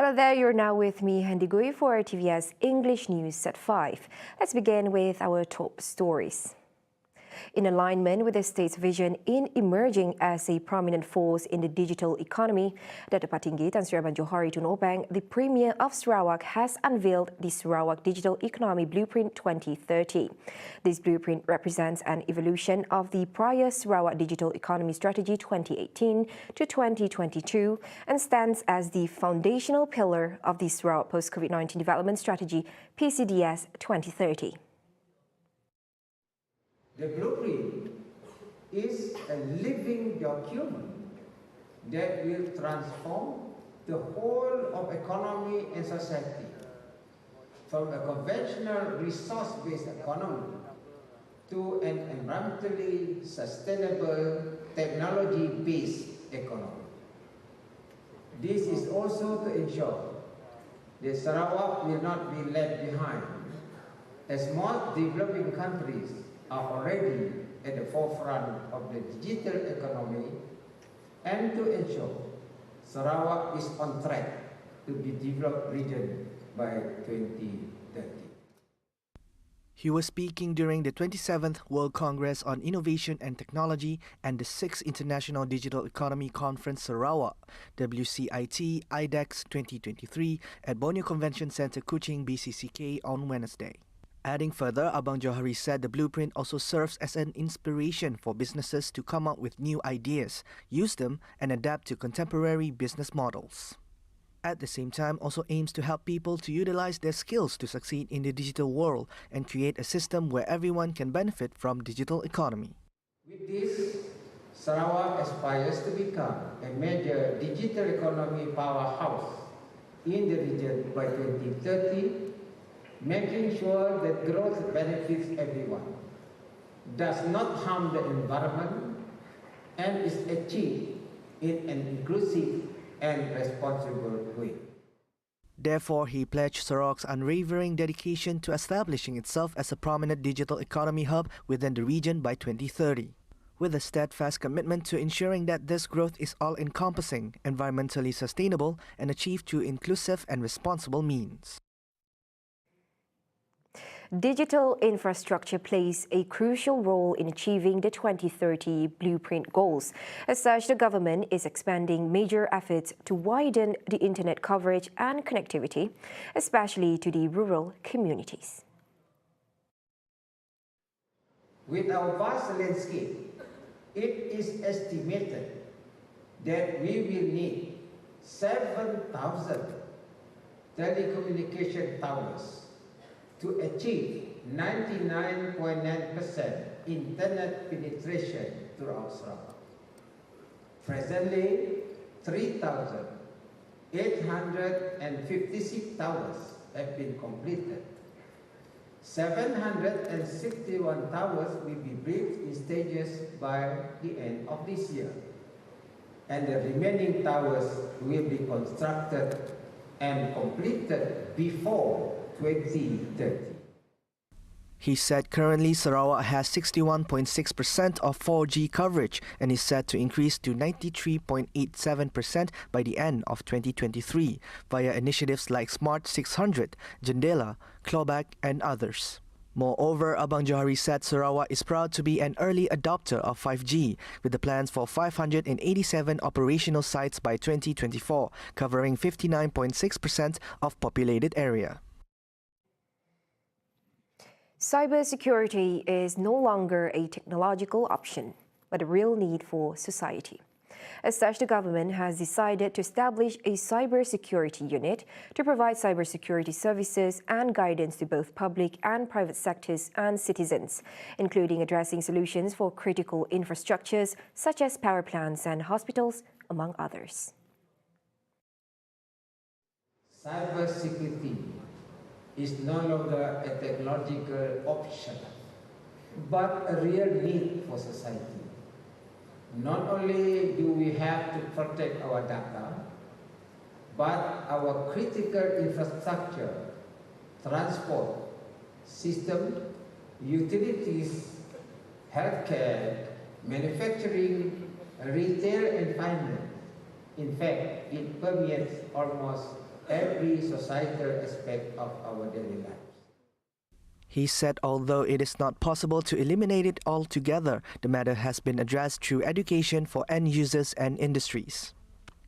Hello there, you're now with me, Handy Gui, for TVS English News at 5. Let's begin with our top stories. In alignment with the state's vision in emerging as a prominent force in the digital economy, Datuk Patinggi Tan Sri Abang Johari Tun Openg, the Premier of Sarawak, has unveiled the Sarawak Digital Economy Blueprint 2030. This blueprint represents an evolution of the prior Sarawak Digital Economy Strategy 2018 to 2022 and stands as the foundational pillar of the Sarawak Post-COVID-19 Development Strategy PCDS 2030. The blueprint is a living document that will transform the whole of economy and society from a conventional resource-based economy to an environmentally sustainable technology-based economy. This is also to ensure that Sarawak will not be left behind, as most developing countries are already at the forefront of the digital economy, and to ensure Sarawak is on track to be developed region by 2030. He was speaking during the 27th World Congress on Innovation and Technology and the 6th International Digital Economy Conference Sarawak, WCIT IDEX 2023 at Borneo Convention Centre, Kuching, BCCK on Wednesday. Adding further, Abang Johari said the blueprint also serves as an inspiration for businesses to come up with new ideas, use them and adapt to contemporary business models. At the same time, also aims to help people to utilize their skills to succeed in the digital world and create a system where everyone can benefit from digital economy. With this, Sarawak aspires to become a major digital economy powerhouse in the region by 2030, making sure that growth benefits everyone, does not harm the environment, and is achieved in an inclusive and responsible way. Therefore, he pledged Sarawak's unwavering dedication to establishing itself as a prominent digital economy hub within the region by 2030, with a steadfast commitment to ensuring that this growth is all-encompassing, environmentally sustainable, and achieved through inclusive and responsible means. Digital infrastructure plays a crucial role in achieving the 2030 blueprint goals. As such, the government is expanding major efforts to widen the internet coverage and connectivity, especially to the rural communities. With our vast landscape, it is estimated that we will need 7,000 telecommunication towers to achieve 99.9% internet penetration throughout Sarawak. Presently, 3,856 towers have been completed. 761 towers will be built in stages by the end of this year, and the remaining towers will be constructed and completed before 2030. He said currently Sarawak has 61.6% of 4G coverage and is set to increase to 93.87% by the end of 2023 via initiatives like Smart 600, Jendela, Clawback and others. Moreover, Abang Johari said Sarawak is proud to be an early adopter of 5G, with the plans for 587 operational sites by 2024, covering 59.6% of populated area. Cybersecurity is no longer a technological option, but a real need for society. As such, the government has decided to establish a cybersecurity unit to provide cybersecurity services and guidance to both public and private sectors and citizens, including addressing solutions for critical infrastructures such as power plants and hospitals, among others. Cybersecurity is no longer a technological option, but a real need for society. Not only do we have to protect our data, but our critical infrastructure, transport, system, utilities, healthcare, manufacturing, retail and finance. In fact, it permeates almost every societal aspect of our daily lives. He said although it is not possible to eliminate it altogether, the matter has been addressed through education for end users and industries.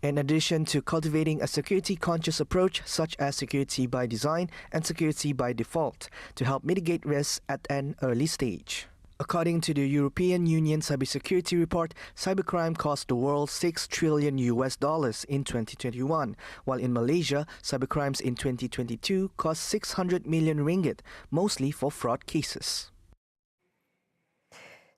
In addition to cultivating a security-conscious approach such as security by design and security by default to help mitigate risks at an early stage. According to the European Union Cybersecurity Report, cybercrime cost the world $6 trillion in 2021, while in Malaysia, cybercrimes in 2022 cost 600 million ringgit, mostly for fraud cases.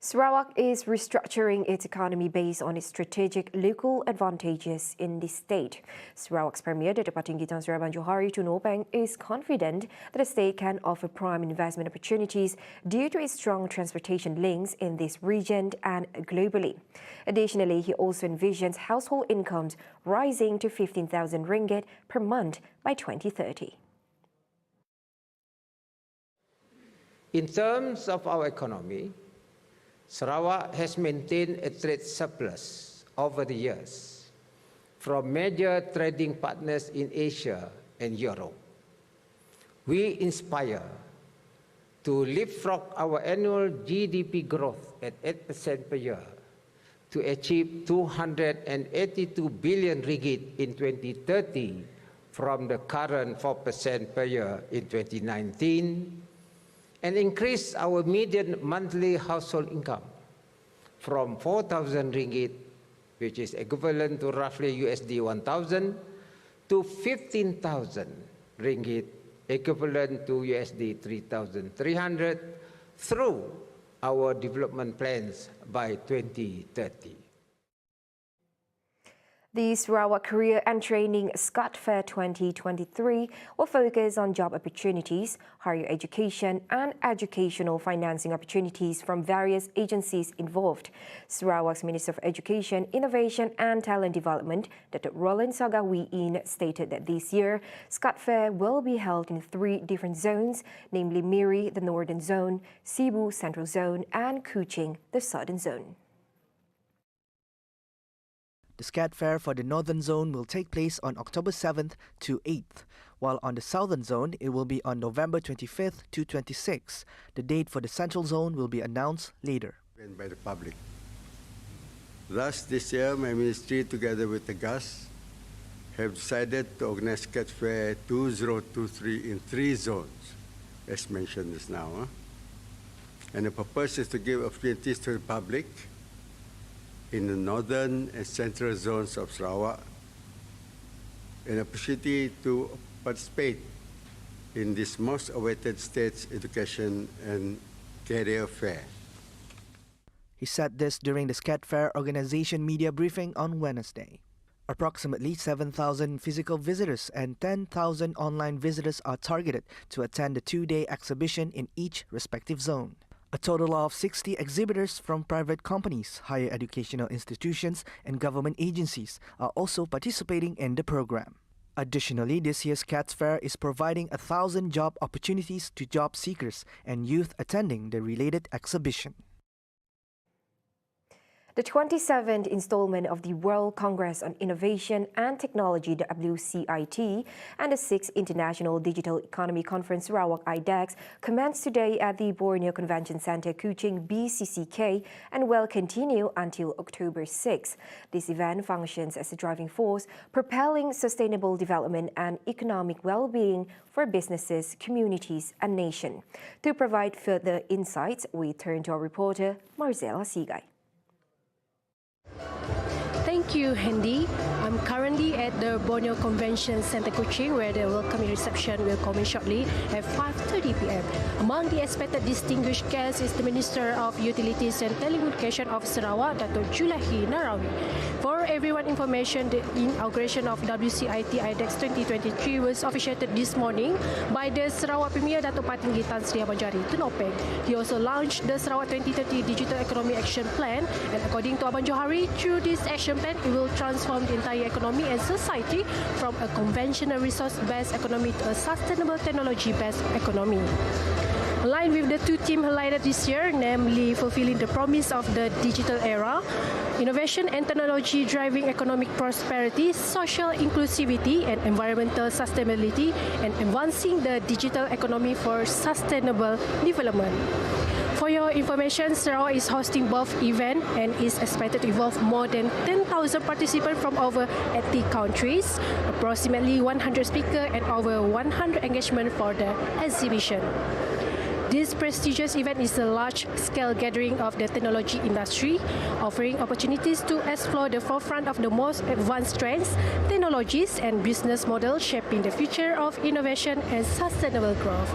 Sarawak is restructuring its economy based on its strategic local advantages in the state. Sarawak's Premier Datuk Patinggi Tan Sri Abang Johari Tunopeng is confident that the state can offer prime investment opportunities due to its strong transportation links in this region and globally. Additionally, he also envisions household incomes rising to 15,000 ringgit per month by 2030. In terms of our economy, Sarawak has maintained a trade surplus over the years from major trading partners in Asia and Europe. We inspire to leapfrog our annual GDP growth at 8% per year to achieve 282 billion ringgit in 2030 from the current 4% per year in 2019, and increase our median monthly household income from 4,000 ringgit, which is equivalent to roughly USD 1,000, to 15,000 ringgit, equivalent to USD 3,300, through our development plans by 2030. The Sarawak Career and Training SCUT Fair 2023 will focus on job opportunities, higher education and educational financing opportunities from various agencies involved. Sarawak's Minister of Education, Innovation and Talent Development, Dr. Roland Sagawiin, stated that this year, SCUT Fair will be held in 3 different zones, namely Miri, the Northern Zone, Cebu, Central Zone and Kuching, the Southern Zone. The SCAT Fair for the Northern Zone will take place on October 7th to 8th, while on the Southern Zone it will be on November 25th to 26th. The date for the Central Zone will be announced later. By the public. Thus, this year, my ministry, together with the GAS, have decided to organize SCAT Fair 2023 in 3 zones, as mentioned just now. And the purpose is to give opportunities to the public in the northern and central zones of Sarawak, an opportunity to participate in this most awaited state's education and career fair. He said this during the SCAT Fair organization media briefing on Wednesday. Approximately 7,000 physical visitors and 10,000 online visitors are targeted to attend the 2-day exhibition in each respective zone. A total of 60 exhibitors from private companies, higher educational institutions, and government agencies are also participating in the program. Additionally, this year's SCAT Fair is providing 1,000 job opportunities to job seekers and youth attending the related exhibition. The 27th installment of the World Congress on Innovation and Technology, the WCIT, and the 6th International Digital Economy Conference, Sarawak IDEX, commenced today at the Borneo Convention Centre, Kuching, BCCK, and will continue until October 6. This event functions as a driving force, propelling sustainable development and economic well-being for businesses, communities, and nation. To provide further insights, we turn to our reporter, Marzella Sigay. Thank you, Hendy. I'm currently at the Borneo Convention Centre Kuching, where the welcoming reception will commence shortly at 5:30 p.m. Among the expected distinguished guests is the Minister of Utilities and Telecommunications of Sarawak, Dr. Julahi Narawi. For everyone's information, the inauguration of WCIT IDEX 2023 was officiated this morning by the Sarawak Premier, Dr. Patinggi Tan Sri Abang Johari Tunopeng. He also launched the Sarawak 2030 Digital Economy Action Plan, and according to Abang Johari, through this action plan, it will transform the entire economy and society from a conventional resource-based economy to a sustainable technology-based economy. Aligned with the two themes highlighted this year, namely fulfilling the promise of the digital era, innovation and technology driving economic prosperity, social inclusivity and environmental sustainability, and advancing the digital economy for sustainable development. For your information, Sarawak is hosting both events and is expected to involve more than 10,000 participants from over 80 countries, approximately 100 speakers and over 100 engagements for the exhibition. This prestigious event is a large-scale gathering of the technology industry, offering opportunities to explore the forefront of the most advanced trends, technologies and business models shaping the future of innovation and sustainable growth.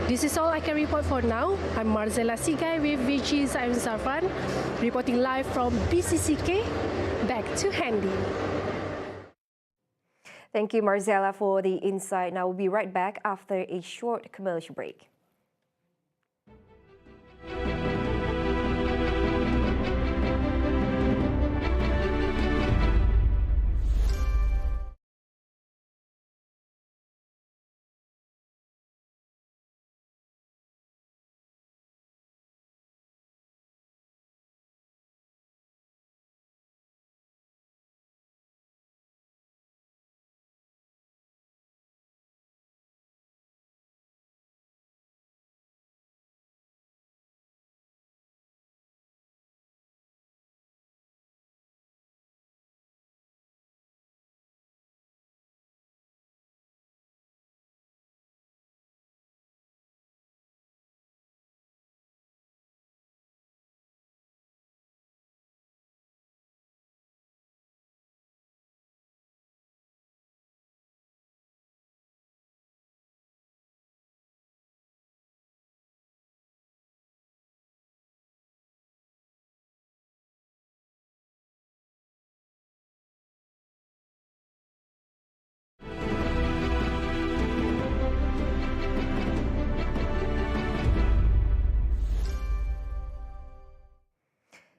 This is all I can report for now. I'm Marzella Sigai with VG Zaim Zarfan, reporting live from BCCK. Back to Handy. Thank you, Marzella, for the insight. Now we'll be right back after a short commercial break.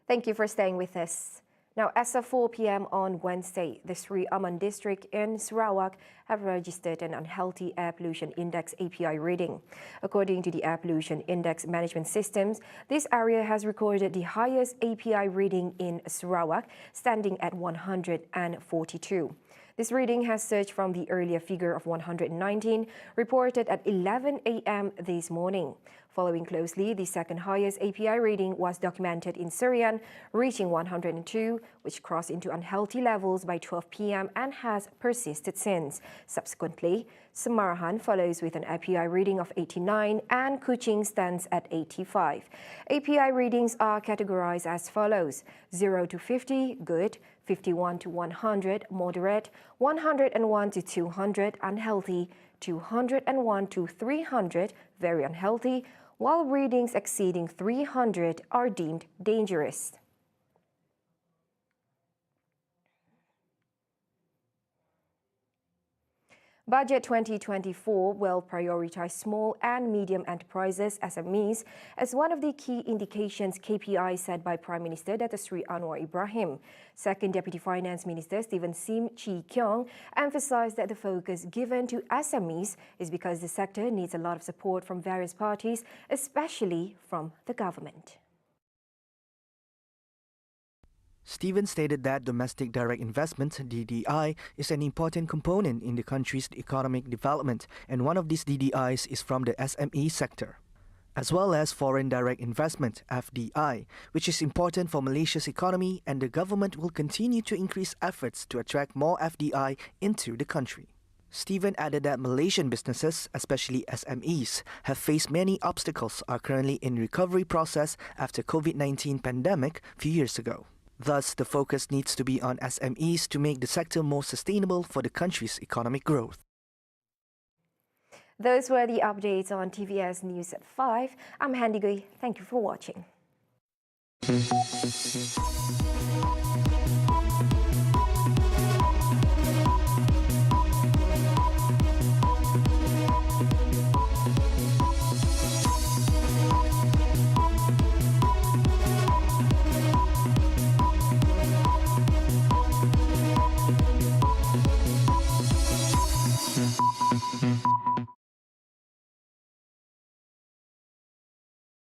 Thank you for staying with us. Now, as of 4 p.m. on Wednesday, the Sri Aman district in Sarawak have registered an unhealthy air pollution index API reading. According to the Air Pollution Index Management Systems, this area has recorded the highest API reading in Sarawak, standing at 142. This reading has surged from the earlier figure of 119, reported at 11 a.m. this morning. Following closely, the second highest API reading was documented in Serian, reaching 102, which crossed into unhealthy levels by 12 p.m. and has persisted since. Subsequently, Samarahan follows with an API reading of 89 and Kuching stands at 85. API readings are categorized as follows: 0 to 50, good; 51 to 100, moderate; 101 to 200, unhealthy; 201 to 300, very unhealthy; while readings exceeding 300 are deemed dangerous. Budget 2024 will prioritize small and medium enterprises (SMEs) as one of the key indications KPIs set by Prime Minister Dato Sri Anwar Ibrahim. Second Deputy Finance Minister Stephen Sim Chi Keong emphasized that the focus given to SMEs is because the sector needs a lot of support from various parties, especially from the government. Stephen stated that domestic direct investment (DDI) is an important component in the country's economic development, and one of these DDIs is from the SME sector, as well as foreign direct investment (FDI), which is important for Malaysia's economy, and the government will continue to increase efforts to attract more FDI into the country. Stephen added that Malaysian businesses, especially SMEs, have faced many obstacles, are currently in recovery process after COVID-19 pandemic a few years ago. Thus, the focus needs to be on SMEs to make the sector more sustainable for the country's economic growth. Those were the updates on TVS News at 5. I'm Handy Gui. Thank you for watching.